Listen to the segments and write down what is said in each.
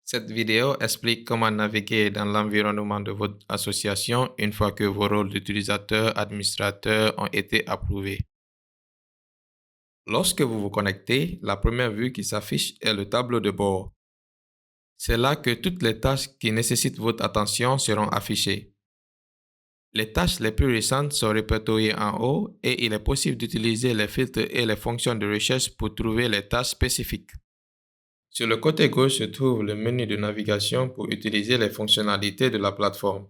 Cette vidéo explique comment naviguer dans l'environnement de votre association une fois que vos rôles d'utilisateur administrateur ont été approuvés. Lorsque vous vous connectez, la première vue qui s'affiche est le tableau de bord. C'est là que toutes les tâches qui nécessitent votre attention seront affichées. Les tâches les plus récentes sont répertoriées en haut et il est possible d'utiliser les filtres et les fonctions de recherche pour trouver les tâches spécifiques. Sur le côté gauche se trouve le menu de navigation pour utiliser les fonctionnalités de la plateforme.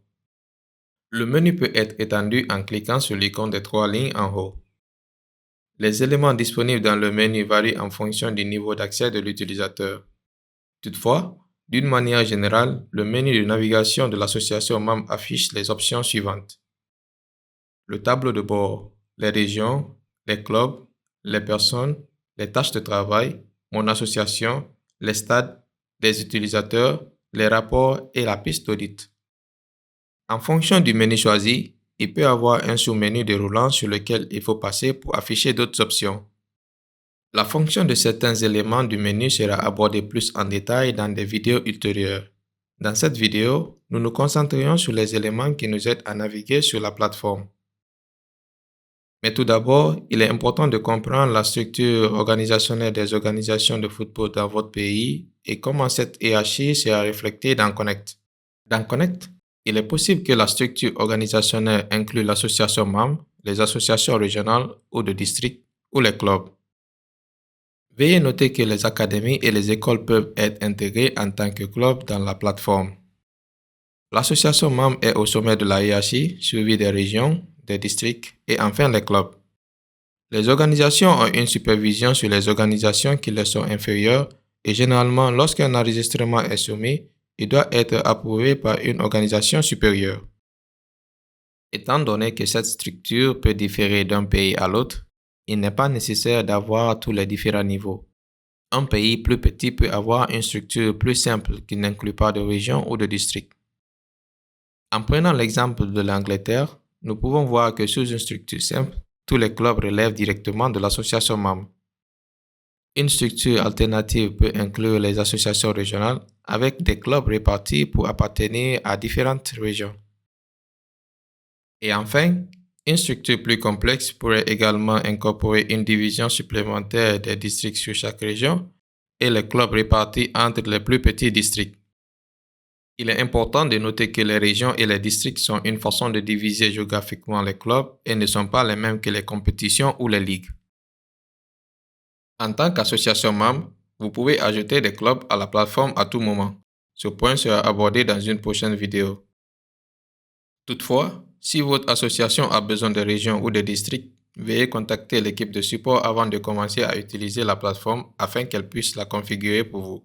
Le menu peut être étendu en cliquant sur l'icône des 3 lignes en haut. Les éléments disponibles dans le menu varient en fonction du niveau d'accès de l'utilisateur. Toutefois, d'une manière générale, le menu de navigation de l'association membre affiche les options suivantes. Le tableau de bord, les régions, les clubs, les personnes, les tâches de travail, mon association, les stades, les utilisateurs, les rapports et la piste d'audit. En fonction du menu choisi, il peut y avoir un sous-menu déroulant sur lequel il faut passer pour afficher d'autres options. La fonction de certains éléments du menu sera abordée plus en détail dans des vidéos ultérieures. Dans cette vidéo, nous nous concentrerons sur les éléments qui nous aident à naviguer sur la plateforme. Mais tout d'abord, il est important de comprendre la structure organisationnelle des organisations de football dans votre pays et comment cette hiérarchie sera reflétée dans Connect. Dans Connect, il est possible que la structure organisationnelle inclue l'association membre, les associations régionales ou de district ou les clubs. Veuillez noter que les académies et les écoles peuvent être intégrées en tant que clubs dans la plateforme. L'association membre est au sommet de la hiérarchie, suivie des régions, des districts et enfin les clubs. Les organisations ont une supervision sur les organisations qui leur sont inférieures et généralement lorsqu'un enregistrement est soumis, il doit être approuvé par une organisation supérieure. Étant donné que cette structure peut différer d'un pays à l'autre, il n'est pas nécessaire d'avoir tous les différents niveaux. Un pays plus petit peut avoir une structure plus simple qui n'inclut pas de région ou de district. En prenant l'exemple de l'Angleterre, nous pouvons voir que sous une structure simple, tous les clubs relèvent directement de l'association membre. Une structure alternative peut inclure les associations régionales avec des clubs répartis pour appartenir à différentes régions. Et enfin, une structure plus complexe pourrait également incorporer une division supplémentaire des districts sur chaque région et les clubs répartis entre les plus petits districts. Il est important de noter que les régions et les districts sont une façon de diviser géographiquement les clubs et ne sont pas les mêmes que les compétitions ou les ligues. En tant qu'association membre, vous pouvez ajouter des clubs à la plateforme à tout moment. Ce point sera abordé dans une prochaine vidéo. Toutefois, si votre association a besoin de régions ou de districts, veuillez contacter l'équipe de support avant de commencer à utiliser la plateforme afin qu'elle puisse la configurer pour vous.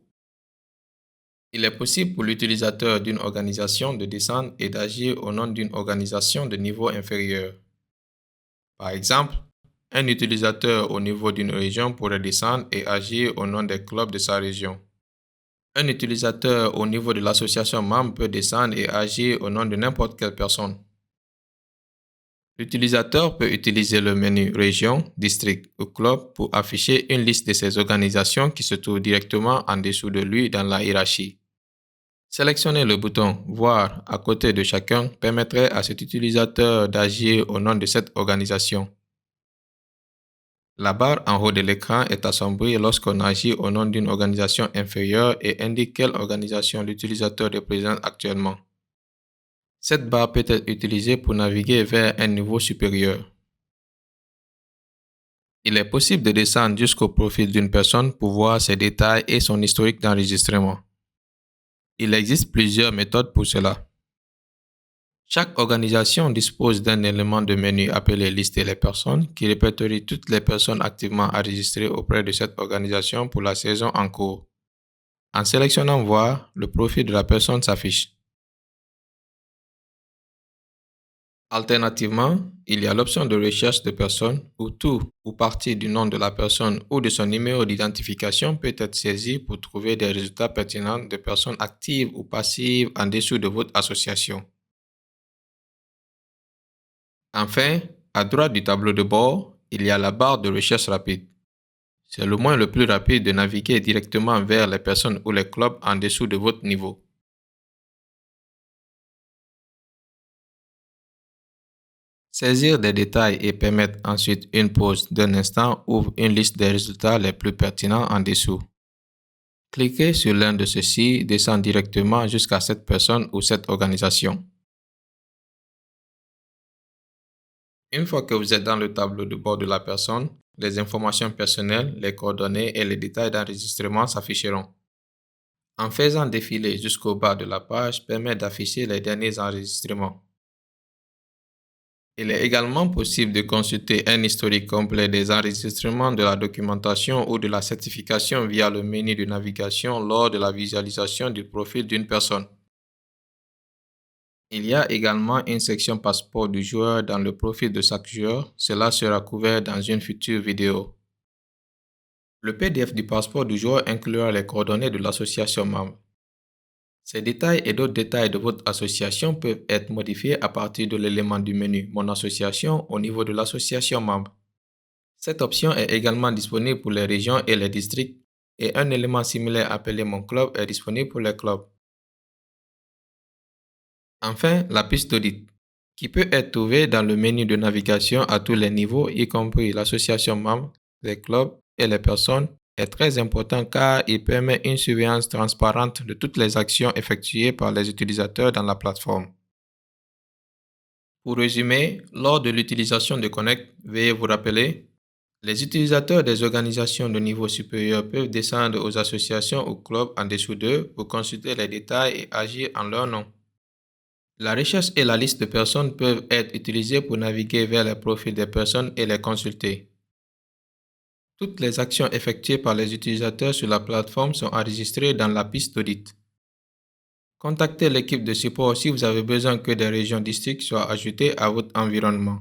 Il est possible pour l'utilisateur d'une organisation de descendre et d'agir au nom d'une organisation de niveau inférieur. Par exemple, un utilisateur au niveau d'une région pourrait descendre et agir au nom des clubs de sa région. Un utilisateur au niveau de l'association membre peut descendre et agir au nom de n'importe quelle personne. L'utilisateur peut utiliser le menu Région, District ou Club pour afficher une liste de ces organisations qui se trouvent directement en dessous de lui dans la hiérarchie. Sélectionner le bouton Voir à côté de chacun permettrait à cet utilisateur d'agir au nom de cette organisation. La barre en haut de l'écran est assombrie lorsqu'on agit au nom d'une organisation inférieure et indique quelle organisation l'utilisateur représente actuellement. Cette barre peut être utilisée pour naviguer vers un niveau supérieur. Il est possible de descendre jusqu'au profil d'une personne pour voir ses détails et son historique d'enregistrement. Il existe plusieurs méthodes pour cela. Chaque organisation dispose d'un élément de menu appelé Lister les personnes qui répertorie toutes les personnes activement enregistrées auprès de cette organisation pour la saison en cours. En sélectionnant Voir, le profil de la personne s'affiche. Alternativement, il y a l'option de recherche de personnes où tout ou partie du nom de la personne ou de son numéro d'identification peut être saisi pour trouver des résultats pertinents de personnes actives ou passives en dessous de votre association. Enfin, à droite du tableau de bord, il y a la barre de recherche rapide. C'est le moyen le plus rapide de naviguer directement vers les personnes ou les clubs en dessous de votre niveau. Saisir des détails et permettre ensuite une pause d'un instant ouvre une liste des résultats les plus pertinents en dessous. Cliquez sur l'un de ceux-ci, descend directement jusqu'à cette personne ou cette organisation. Une fois que vous êtes dans le tableau de bord de la personne, les informations personnelles, les coordonnées et les détails d'enregistrement s'afficheront. En faisant défiler jusqu'au bas de la page permet d'afficher les derniers enregistrements. Il est également possible de consulter un historique complet des enregistrements de la documentation ou de la certification via le menu de navigation lors de la visualisation du profil d'une personne. Il y a également une section passeport du joueur dans le profil de chaque joueur. Cela sera couvert dans une future vidéo. Le PDF du passeport du joueur inclura les coordonnées de l'association membre. Ces détails et d'autres détails de votre association peuvent être modifiés à partir de l'élément du menu Mon association au niveau de l'association membre. Cette option est également disponible pour les régions et les districts et un élément similaire appelé Mon club est disponible pour les clubs. Enfin, la piste d'audit, qui peut être trouvée dans le menu de navigation à tous les niveaux, y compris l'association membre, les clubs et les personnes, est très important car il permet une surveillance transparente de toutes les actions effectuées par les utilisateurs dans la plateforme. Pour résumer, lors de l'utilisation de Connect, veuillez vous rappeler, les utilisateurs des organisations de niveau supérieur peuvent descendre aux associations ou clubs en dessous d'eux pour consulter les détails et agir en leur nom. La recherche et la liste de personnes peuvent être utilisées pour naviguer vers les profils des personnes et les consulter. Toutes les actions effectuées par les utilisateurs sur la plateforme sont enregistrées dans la piste d'audit. Contactez l'équipe de support si vous avez besoin que des régions districts soient ajoutées à votre environnement.